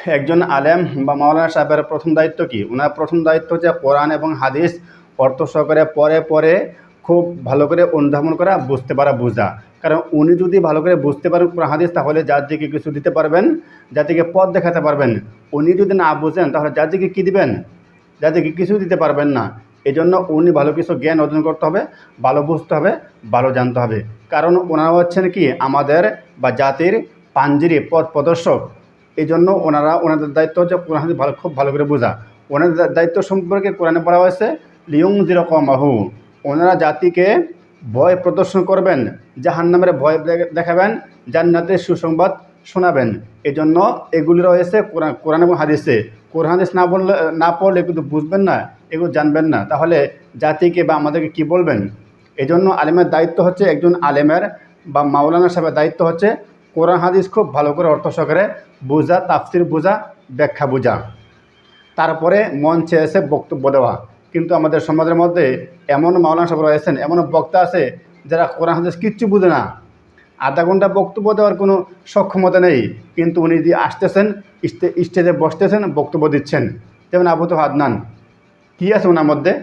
একজন আলেম বা মাওলানা সাহেবের প্রথম দায়িত্ব কি? ওনার প্রথম দায়িত্ব হচ্ছে কোরআন এবং হাদিস অর্থ সহকারে পরে পরে খুব ভালো করে অনুধাবন করা, বুঝতে পারা, বোঝা। কারণ উনি যদি ভালো করে বুঝতে পারেন কোরআন হাদিস, তাহলে জাতিকে কিছু দিতে পারবেন, জাতিকে পথ দেখাতে পারবেন। উনি যদি না বুঝেন তাহলে জাতিকে কী দিবেন? জাতিকে কিছু দিতে পারবেন না। এই জন্য উনি ভালো কিছু জ্ঞান অর্জন করতে হবে, ভালো বুঝতে হবে, ভালো জানতে হবে। কারণ ওনারা হচ্ছেন কি আমাদের বা জাতির পাঞ্জিরি, পথ প্রদর্শক। এই জন্য ওনাদের দায়িত্ব হচ্ছে কোরআন হাদিস খুব ভালো করে বোঝা। ওনাদের দায়িত্ব সম্পর্কে কোরআনে বলা হয়েছে লিয়ুনযিরা কওমাহু। ওনারা জাতিকে ভয় প্রদর্শন করবেন, জাহান্নামের ভয় দেখাবেন, জান্নাতের সুসংবাদ শোনাবেন। এই জন্য এগুলি রয়েছে কোরআন এবং হাদিসে। কোরআন হাদিস না পড়লে কিন্তু বুঝবেন না, এগুলো জানবেন না, তাহলে জাতিকে বা আমাদেরকে কি বলবেন? এই জন্য আলেমের দায়িত্ব হচ্ছে, একজন আলেমের বা মাওলানা সাহেবের দায়িত্ব হচ্ছে কোরআন হাদিস খুব ভালো করে অর্থ সহকারে বোঝা, তাফসির বোঝা, ব্যাখ্যা বোঝা, তারপরে মঞ্চে এসে বক্তব্য দেওয়া। কিন্তু আমাদের সমাজের মধ্যে এমন মাওলানা সাহেব রয়েছেন, এমন বক্তা আছে যারা কোরআন হাদিস কিচ্ছু বুঝে না, আধা ঘন্টা বক্তব্য দেওয়ার কোনো সক্ষমতা নেই, কিন্তু উনি দিয়ে আসতেছেন, স্টেজে বসতেছেন, বক্তব্য দিচ্ছেন। যেমন আবু তো আদনান, কী আছে ওনার মধ্যে?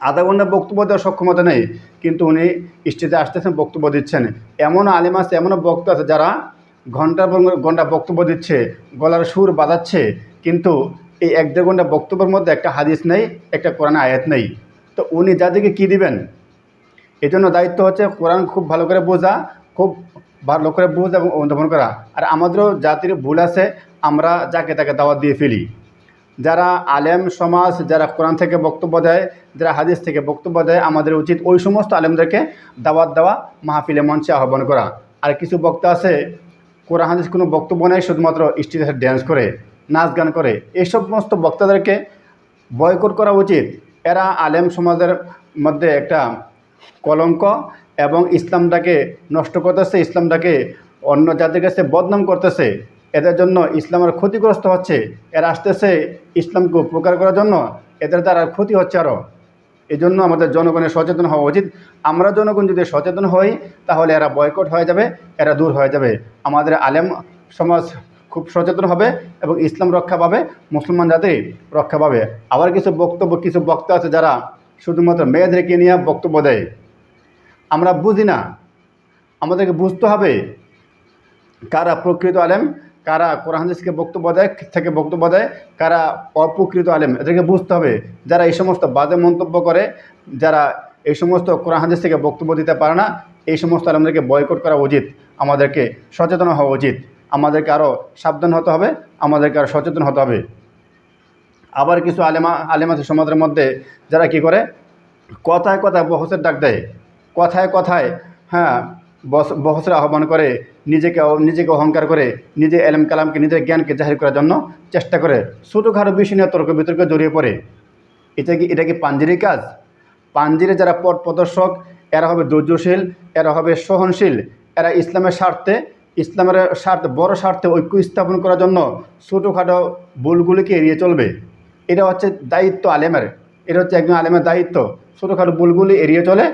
আধা ঘন্টা বক্তব্য দেওয়ার সক্ষমতা নেই, কিন্তু উনি স্টেজে আসতেছেন, বক্তব্য দিচ্ছেন। এমন আলেম আছে, এমনও বক্তা আছে যারা ঘন্টার পর ঘন্টা বক্তব্য দিচ্ছে, গলার সুর বাজাচ্ছে, কিন্তু এই 1-1.5 ঘন্টা বক্তব্যের মধ্যে একটা হাদিস নেই, একটা কোরআনে আয়াত নেই। তো উনি যাদেরকে কী দিবেন? এই জন্য দায়িত্ব হচ্ছে কোরআন খুব ভালো করে বোঝা, খুব ভালো করে বোঝা এবং অনুধাবন করা। আর আমাদেরও জাতির ভুল আছে, আমরা যাকে তাকে দাওয়াত দিয়ে ফেলি। যারা আলেম সমাজ, যারা কোরআন থেকে বক্তব্য দেয়, যারা হাদিস থেকে বক্তব্য দেয়, আমাদের উচিত ওই সমস্ত আলেমদেরকে দাওয়াত দেওয়া, মাহফিলে মঞ্চে আহ্বান করা। আর কিছু বক্তা আছে কোরআন হাদিস কোনো বক্তব্য নেই, শুধুমাত্র স্টেজে ড্যান্স করে, নাচ গান করে। এই সমস্ত বক্তাদেরকে বয়কট করা উচিত। এরা আলেম সমাজের মধ্যে একটা কলঙ্ক এবং ইসলামটাকে নষ্ট করতেছে, ইসলামটাকে অন্য জাতির কাছে বদনাম করতেছে। এদের জন্য ইসলামের ক্ষতিগ্রস্ত হচ্ছে। এরা আসতেছে ইসলামকে উপকার করার জন্য, এদের দ্বারা ক্ষতি হচ্ছে আরও। এই জন্য আমাদের জনগণের সচেতন হওয়া উচিত। আমরা জনগণ যদি সচেতন হই, তাহলে এরা বয়কট হয়ে যাবে, এরা দূর হয়ে যাবে। আমাদের আলেম সমাজ খুব সচেতন হবে এবং ইসলাম রক্ষা পাবে, মুসলমান জাতি রক্ষা পাবে। আবার কিছু বক্তা আছে যারা শুধুমাত্র মেয়েদেরকে নিয়ে বক্তব্য দেয়। আমরা বুঝি না, আমাদেরকে বুঝতে হবে কারা প্রকৃত আলেম, কারা কোরআন হাদিসকে বক্তব্য দেয়, কারা অপ্রকৃত আলেম, এদেরকে বুঝতে হবে। যারা এই সমস্ত বাজে মন্তব্য করে, যারা এই সমস্ত কোরআন হাদিস থেকে বক্তব্য দিতে পারে না, এই সমস্ত আলেমদেরকে বয়কট করা উচিত। আমাদেরকে সচেতন হওয়া উচিত, আমাদেরকে আরও সাবধান হতে হবে, আমাদেরকে আরও সচেতন হতে হবে। আবার কিছু আলেম আছে সমাজের মধ্যে, যারা কি করে, কথায় কথায় বহসের ডাক দেয়, কথায় কথায় বহসের আহ্বান করে, নিজেকে অহংকার করে, নিজে এলেম কালামকে, নিজের জ্ঞানকে জাহির করার জন্য চেষ্টা করে, ছোটোখাটো বিষয় নিয়ে তর্ক বিতর্কে জড়িয়ে পড়ে। এটা কি পাঞ্জিরি কাজ? পাঞ্জিরে যারা পথ প্রদর্শক, এরা হবে ধৈর্যশীল, এরা হবে সহনশীল। এরা ইসলামের স্বার্থে, বড় স্বার্থে ঐক্য স্থাপন করার জন্য ছোটোখাটো ভুলগুলিকে এড়িয়ে চলবে। এটা হচ্ছে দায়িত্ব আলেমের, এটা হচ্ছে একজন আলেমের দায়িত্ব। ছোটোখাটো ভুলগুলি এড়িয়ে চলে,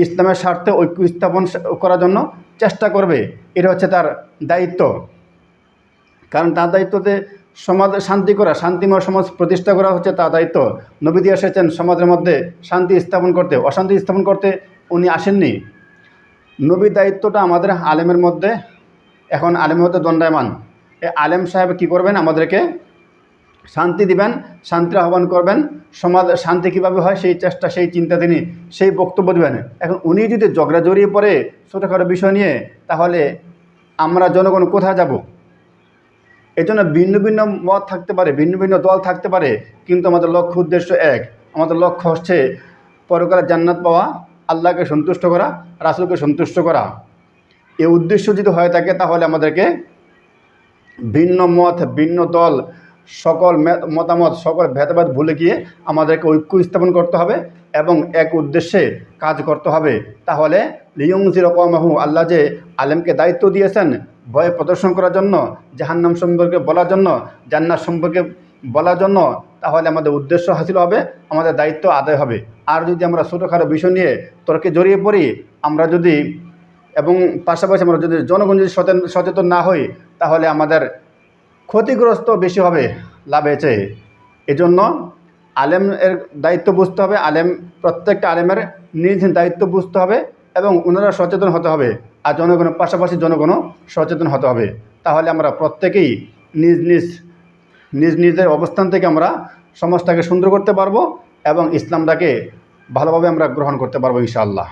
ইসলামের স্বার্থে ঐক্য স্থাপন করার জন্য চেষ্টা করবে। এটা হচ্ছে তার দায়িত্ব। কারণ তার দায়িত্বতে সমাজ শান্তি করা, শান্তিময় সমাজ প্রতিষ্ঠা করা হচ্ছে তার দায়িত্ব। নবীজি এসেছেন সমাজের মধ্যে শান্তি স্থাপন করতে, অশান্তি স্থাপন করতে উনি আসেননি। নবীর দায়িত্বটা আমাদের আলেমের মধ্যে, এখন আলেমের মধ্যে দণ্ডায়মান। এই আলেম সাহেব কী করবেন? আমাদেরকে শান্তি দিবেন, শান্তির আহ্বান করবেন। সমাজ শান্তি কীভাবে হয় সেই চেষ্টা, সেই চিন্তা তিনি সেই বক্তব্য দেবেন। এখন উনি যদি ঝগড়া জড়িয়ে পড়ে ছোটোখাটো বিষয় নিয়ে, তাহলে আমরা জনগণ কোথায় যাব? এই জন্য ভিন্ন ভিন্ন মত থাকতে পারে, ভিন্ন ভিন্ন দল থাকতে পারে, কিন্তু আমাদের লক্ষ্য উদ্দেশ্য এক। আমাদের লক্ষ্য হচ্ছে পরকালে জান্নাত পাওয়া, আল্লাহকে সন্তুষ্ট করা, রাসূলকে সন্তুষ্ট করা। এই উদ্দেশ্য যদি হয়ে থাকে, তাহলে আমাদেরকে ভিন্ন মত, ভিন্ন দল, সকল মতামত, সকল ভেদাভেদ ভুলে গিয়ে আমাদেরকে ঐক্য স্থাপন করতে হবে এবং এক উদ্দেশ্যে কাজ করতে হবে। তাহলে লিয়ুনযিরা কওমাহু, আল্লাহ যে আলেমকে দায়িত্ব দিয়েছেন ভয় প্রদর্শন করার জন্য, জাহান্নাম সম্পর্কে বলার জন্য, জান্নাত সম্পর্কে বলার জন্য, তাহলে আমাদের উদ্দেশ্য হাসিল হবে, আমাদের দায়িত্ব আদায় হবে। আর যদি আমরা ছোটোখাটো বিষয় নিয়ে তর্কে জড়িয়ে পড়ি, আমরা যদি এবং পাশাপাশি আমরা যদি জনগণ যদি সচেতন না হই, তাহলে আমাদের ক্ষতিগ্রস্ত বেশি হবে লাভের চেয়ে। এজন্য আলেমের দায়িত্ব বুঝতে হবে, প্রত্যেকটা আলেমের নিজ দায়িত্ব বুঝতে হবে এবং ওনারা সচেতন হতে হবে, আর জনগণের পাশাপাশি জনগণও সচেতন হতে হবে। তাহলে আমরা প্রত্যেকেই নিজের অবস্থান থেকে আমরা সমাজটাকে সুন্দর করতে পারবো এবং ইসলামটাকে ভালোভাবে আমরা গ্রহণ করতে পারবো ইনশাআল্লাহ।